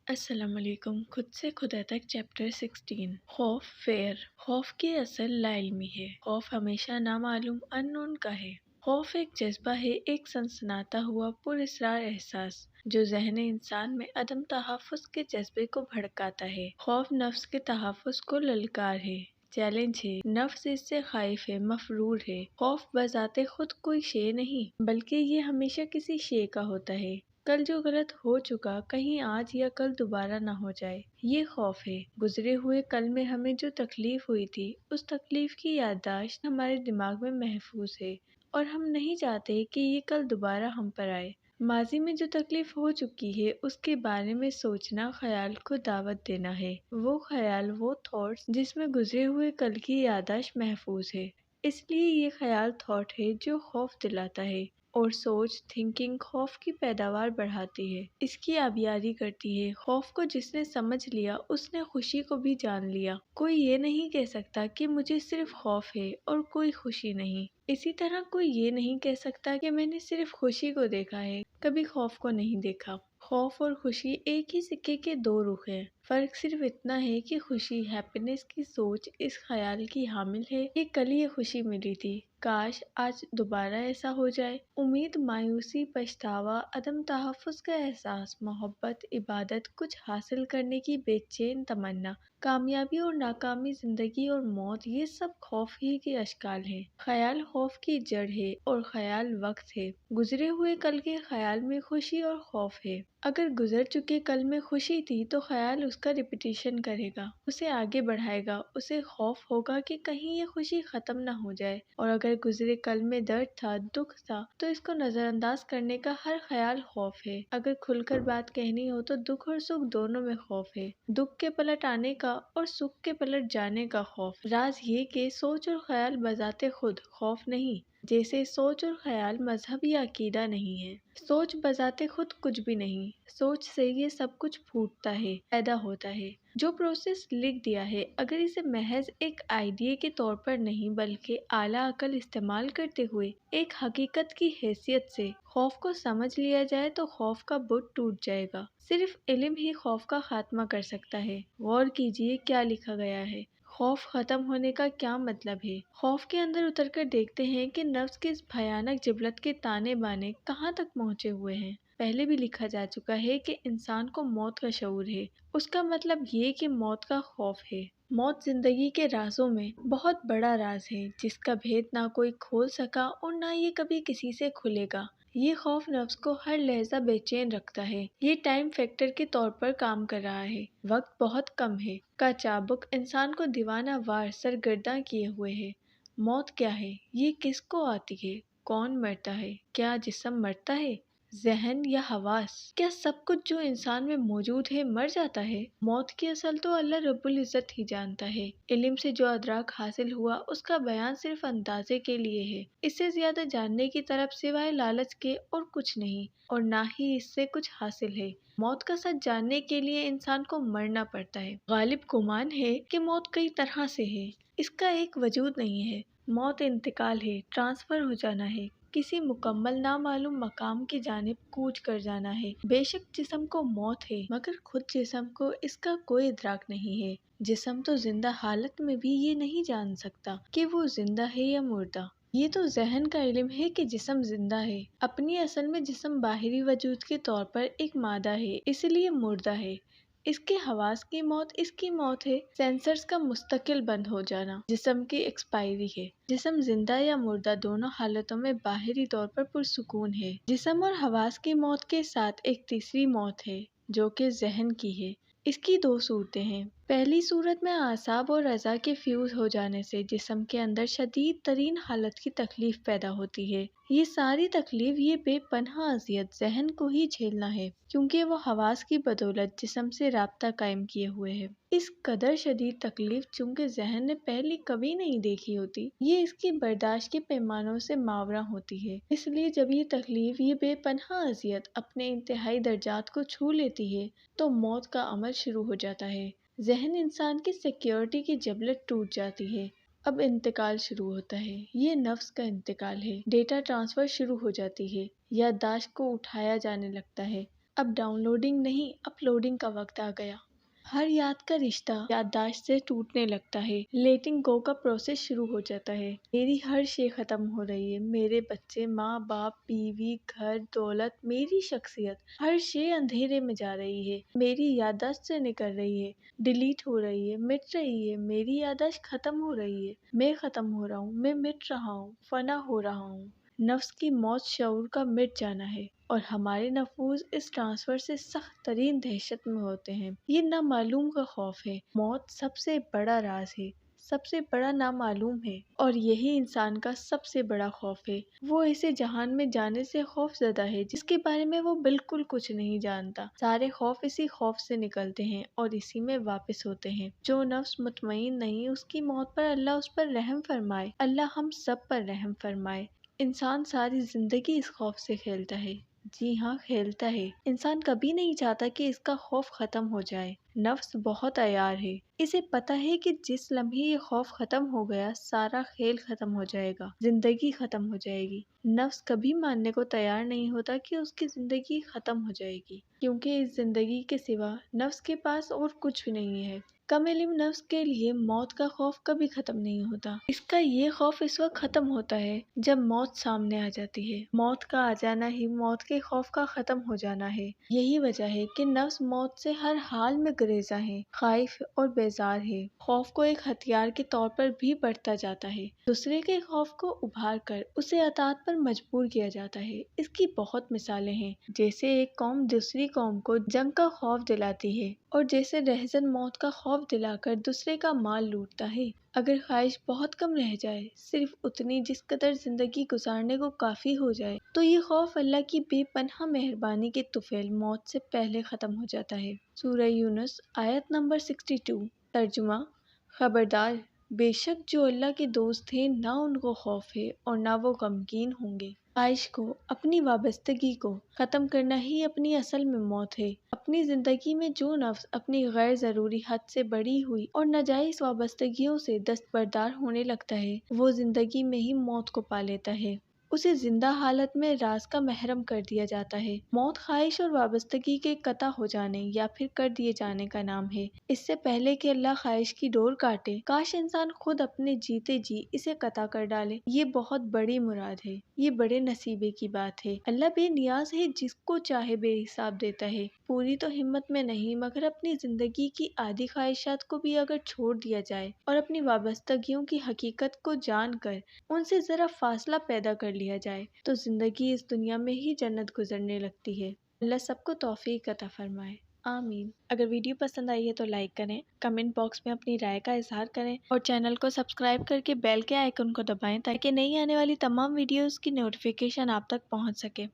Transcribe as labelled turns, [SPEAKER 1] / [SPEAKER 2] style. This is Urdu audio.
[SPEAKER 1] السلام علیکم۔ خود سے خدا تک چیپٹر 16 خوف فیئر۔ خوف کی اصل لا علمی ہے۔ خوف ہمیشہ نامعلوم اننون کا ہے۔ خوف ایک جذبہ ہے، ایک سنسناتا ہوا پر اسرار احساس جو ذہن انسان میں عدم تحفظ کے جذبے کو بھڑکاتا ہے۔ خوف نفس کے تحفظ کو للکار ہے، چیلنج ہے۔ نفس اس سے خائف ہے، مفرور ہے۔ خوف بذات خود کوئی شے نہیں، بلکہ یہ ہمیشہ کسی شے کا ہوتا ہے۔ کل جو غلط ہو چکا کہیں آج یا کل دوبارہ نہ ہو جائے، یہ خوف ہے۔ گزرے ہوئے کل میں ہمیں جو تکلیف ہوئی تھی، اس تکلیف کی یادداشت ہمارے دماغ میں محفوظ ہے اور ہم نہیں چاہتے کہ یہ کل دوبارہ ہم پر آئے۔ ماضی میں جو تکلیف ہو چکی ہے اس کے بارے میں سوچنا خیال کو دعوت دینا ہے۔ وہ خیال، وہ تھاٹس جس میں گزرے ہوئے کل کی یادداشت محفوظ ہے، اس لیے یہ خیال تھاٹ ہے جو خوف دلاتا ہے۔ اور سوچ، تھنکنگ خوف کی پیداوار بڑھاتی ہے، اس کی آبیاری کرتی ہے۔ خوف کو جس نے سمجھ لیا اس نے خوشی کو بھی جان لیا۔ کوئی یہ نہیں کہہ سکتا کہ مجھے صرف خوف ہے اور کوئی خوشی نہیں۔ اسی طرح کوئی یہ نہیں کہہ سکتا کہ میں نے صرف خوشی کو دیکھا ہے، کبھی خوف کو نہیں دیکھا۔ خوف اور خوشی ایک ہی سکے کے دو رخ ہیں۔ فرق صرف اتنا ہے کہ خوشی، ہیپینس کی سوچ اس خیال کی حامل ہے کہ کل یہ خوشی ملی تھی، کاش آج دوبارہ ایسا ہو جائے۔ امید، مایوسی، پچھتاوا، عدم تحفظ کا احساس، محبت، عبادت، کچھ حاصل کرنے کی بے چین تمنا، کامیابی اور ناکامی، زندگی اور موت، یہ سب خوف ہی کے اشکال ہیں۔ خیال خوف کی جڑ ہے اور خیال وقت ہے۔ گزرے ہوئے کل کے خیال میں خوشی اور خوف ہے۔ اگر گزر چکے کل میں خوشی تھی تو خیال اس کا ریپیٹیشن کرے گا، اسے آگے بڑھائے گا۔ اسے خوف ہوگا کہ کہیں یہ خوشی ختم نہ ہو جائے۔ اور اگر گزرے کل میں درد تھا، دکھ تھا، تو اس کو نظر انداز کرنے کا ہر خیال خوف ہے۔ اگر کھل کر بات کہنی ہو تو دکھ اور سکھ دونوں میں خوف ہے، دکھ کے پلٹ آنے کا اور سکھ کے پلٹ جانے کا خوف۔ راز یہ کہ سوچ اور خیال بذات خود خوف نہیں، جیسے سوچ اور خیال مذہب یا عقیدہ نہیں ہے۔ سوچ بذات خود کچھ بھی نہیں، سوچ سے یہ سب کچھ پھوٹتا ہے، پیدا ہوتا ہے۔ جو پروسیس لکھ دیا ہے، اگر اسے محض ایک آئیڈیا کے طور پر نہیں بلکہ اعلیٰ عقل استعمال کرتے ہوئے ایک حقیقت کی حیثیت سے خوف کو سمجھ لیا جائے تو خوف کا بت ٹوٹ جائے گا۔ صرف علم ہی خوف کا خاتمہ کر سکتا ہے۔ غور کیجئے کیا لکھا گیا ہے۔ خوف ختم ہونے کا کیا مطلب ہے؟ خوف کے اندر اتر کر دیکھتے ہیں کہ نفس کی اس بھیانک جبلت کے تانے بانے کہاں تک پہنچے ہوئے ہیں۔ پہلے بھی لکھا جا چکا ہے کہ انسان کو موت کا شعور ہے، اس کا مطلب یہ کہ موت کا خوف ہے۔ موت زندگی کے رازوں میں بہت بڑا راز ہے جس کا بھید نہ کوئی کھول سکا اور نہ یہ کبھی کسی سے کھلے گا۔ یہ خوف نفس کو ہر لحظہ بے چین رکھتا ہے۔ یہ ٹائم فیکٹر کے طور پر کام کر رہا ہے، وقت بہت کم ہے کا چابک انسان کو دیوانہ وار سرگرداں کیے ہوئے ہے۔ موت کیا ہے؟ یہ کس کو آتی ہے؟ کون مرتا ہے؟ کیا جسم مرتا ہے؟ ذہن یا حواس؟ کیا سب کچھ جو انسان میں موجود ہے مر جاتا ہے؟ موت کی اصل تو اللہ رب العزت ہی جانتا ہے۔ علم سے جو ادراک حاصل ہوا اس کا بیان صرف اندازے کے لیے ہے، اس سے زیادہ جاننے کی طرف سوائے لالچ کے اور کچھ نہیں، اور نہ ہی اس سے کچھ حاصل ہے۔ موت کا سچ جاننے کے لیے انسان کو مرنا پڑتا ہے۔ غالب گمان ہے کہ موت کئی طرح سے ہے، اس کا ایک وجود نہیں ہے۔ موت انتقال ہے، ٹرانسفر ہو جانا ہے، کسی مکمل نامعلوم مقام کی جانب کوچ کر جانا ہے۔ بے شک جسم کو موت ہے، مگر خود جسم کو اس کا کوئی ادراک نہیں ہے۔ جسم تو زندہ حالت میں بھی یہ نہیں جان سکتا کہ وہ زندہ ہے یا مردہ۔ یہ تو ذہن کا علم ہے کہ جسم زندہ ہے، اپنی اصل میں جسم باہری وجود کے طور پر ایک مادہ ہے، اس لیے مردہ ہے۔ اس کے حواس کی موت اس کی موت ہے، سینسرز کا مستقل بند ہو جانا جسم کی ایکسپائری ہے۔ جسم زندہ یا مردہ دونوں حالتوں میں باہری طور پر پرسکون ہے۔ جسم اور حواس کی موت کے ساتھ ایک تیسری موت ہے جو کہ ذہن کی ہے۔ اس کی دو صورتیں ہیں۔ پہلی صورت میں اعصاب اور اعضاء کے فیوز ہو جانے سے جسم کے اندر شدید ترین حالت کی تکلیف پیدا ہوتی ہے۔ یہ ساری تکلیف، یہ بے پناہ اذیت ذہن کو ہی جھیلنا ہے، کیونکہ وہ حواس کی بدولت جسم سے رابطہ قائم کیے ہوئے ہے۔ اس قدر شدید تکلیف چونکہ ذہن نے پہلے کبھی نہیں دیکھی ہوتی، یہ اس کی برداشت کے پیمانوں سے ماوراں ہوتی ہے۔ اس لیے جب یہ تکلیف، یہ بے پناہ اذیت اپنے انتہائی درجات کو چھو لیتی ہے تو موت کا عمل شروع ہو جاتا ہے۔ ذہن انسان کی سیکیورٹی کی جبلت ٹوٹ جاتی ہے۔ اب انتقال شروع ہوتا ہے، یہ نفس کا انتقال ہے۔ ڈیٹا ٹرانسفر شروع ہو جاتی ہے، یادداشت کو اٹھایا جانے لگتا ہے۔ اب ڈاؤن لوڈنگ نہیں اپلوڈنگ کا وقت آ گیا۔ ہر یاد کا رشتہ یادداشت سے ٹوٹنے لگتا ہے، لیٹنگ گو کا پروسیس شروع ہو جاتا ہے۔ میری ہر شے ختم ہو رہی ہے، میرے بچے، ماں باپ، بیوی، گھر، دولت، میری شخصیت، ہر شے اندھیرے میں جا رہی ہے، میری یادداشت سے نکل رہی ہے، ڈیلیٹ ہو رہی ہے، مٹ رہی ہے، میری یادداشت ختم ہو رہی ہے، میں ختم ہو رہا ہوں، میں مٹ رہا ہوں، فنا ہو رہا ہوں۔ نفس کی موت شعور کا مٹ جانا ہے، اور ہمارے نفوذ اس ٹرانسفر سے سخت ترین دہشت میں ہوتے ہیں۔ یہ نامعلوم کا خوف ہے۔ موت سب سے بڑا راز ہے، سب سے بڑا نامعلوم ہے، اور یہی انسان کا سب سے بڑا خوف ہے۔ وہ ایسے جہان میں جانے سے خوف زدہ ہے جس کے بارے میں وہ بالکل کچھ نہیں جانتا۔ سارے خوف اسی خوف سے نکلتے ہیں اور اسی میں واپس ہوتے ہیں۔ جو نفس مطمئن نہیں، اس کی موت پر اللہ اس پر رحم فرمائے۔ اللہ ہم سب پر رحم فرمائے۔ انسان ساری زندگی اس خوف سے کھیلتا ہے۔ جی ہاں، کھیلتا ہے۔ انسان کبھی نہیں چاہتا کہ اس کا خوف ختم ہو جائے۔ نفس بہت عیار ہے، اسے پتہ ہے کہ جس لمحے یہ خوف ختم ہو گیا، سارا کھیل ختم ہو جائے گا، زندگی ختم ہو جائے گی۔ نفس کبھی ماننے کو تیار نہیں ہوتا کہ اس کی زندگی ختم ہو جائے گی، کیونکہ اس زندگی کے سوا نفس کے پاس اور کچھ بھی نہیں ہے۔ کم علم نفس کے لیے موت کا خوف کبھی ختم نہیں ہوتا۔ اس کا یہ خوف اس وقت ختم ہوتا ہے جب موت سامنے آ جاتی ہے۔ موت کا آ جانا ہی موت کے خوف کا ختم ہو جانا ہے۔ یہی وجہ ہے کہ نفس موت سے ہر حال میں گریزاں ہے، خائف اور بیزار ہے۔ خوف کو ایک ہتھیار کے طور پر بھی بڑھتا جاتا ہے۔ دوسرے کے خوف کو ابھار کر اسے اطاعت پر مجبور کیا جاتا ہے۔ اس کی بہت مثالیں ہیں، جیسے ایک قوم دوسری قوم کو جنگ کا خوف دلاتی ہے، اور جیسے رہزن موت کا خوف دلا کر دوسرے کا مال لوٹتا ہے۔ اگر خواہش بہت کم رہ جائے، صرف اتنی جس قدر زندگی گزارنے کو کافی ہو جائے، تو یہ خوف اللہ کی بے پناہ مہربانی کے طفیل موت سے پہلے ختم ہو جاتا ہے۔ سورہ یونس آیت نمبر 62۔ ترجمہ: خبردار، بے شک جو اللہ کے دوست ہیں، نہ ان کو خوف ہے اور نہ وہ غمگین ہوں گے۔ خواہش کو، اپنی وابستگی کو ختم کرنا ہی اپنی اصل میں موت ہے۔ اپنی زندگی میں جو نفس اپنی غیر ضروری حد سے بڑھی ہوئی اور ناجائز وابستگیوں سے دستبردار ہونے لگتا ہے، وہ زندگی میں ہی موت کو پا لیتا ہے۔ اسے زندہ حالت میں راز کا محرم کر دیا جاتا ہے۔ موت خواہش اور وابستگی کے قطع ہو جانے یا پھر کر دیے جانے کا نام ہے۔ اس سے پہلے کہ اللہ خواہش کی ڈور کاٹے، کاش انسان خود اپنے جیتے جی اسے قطع کر ڈالے۔ یہ بہت بڑی مراد ہے، یہ بڑے نصیبے کی بات ہے۔ اللہ بے نیاز ہے، جس کو چاہے بے حساب دیتا ہے۔ پوری تو ہمت میں نہیں، مگر اپنی زندگی کی آدھی خواہشات کو بھی اگر چھوڑ دیا جائے اور اپنی وابستگیوں کی حقیقت کو جان کر ان سے ذرا فاصلہ پیدا کر لیا جائے، تو زندگی اس دنیا میں ہی جنت گزرنے لگتی ہے۔ اللہ سب کو توفیق عطا فرمائے، آمین۔ اگر ویڈیو پسند آئی ہے تو لائک کریں، کمنٹ باکس میں اپنی رائے کا اظہار کریں، اور چینل کو سبسکرائب کر کے بیل کے آئیکن کو دبائیں تاکہ نئی آنے والی تمام ویڈیوز کی نوٹیفیکیشن آپ تک پہنچ سکے۔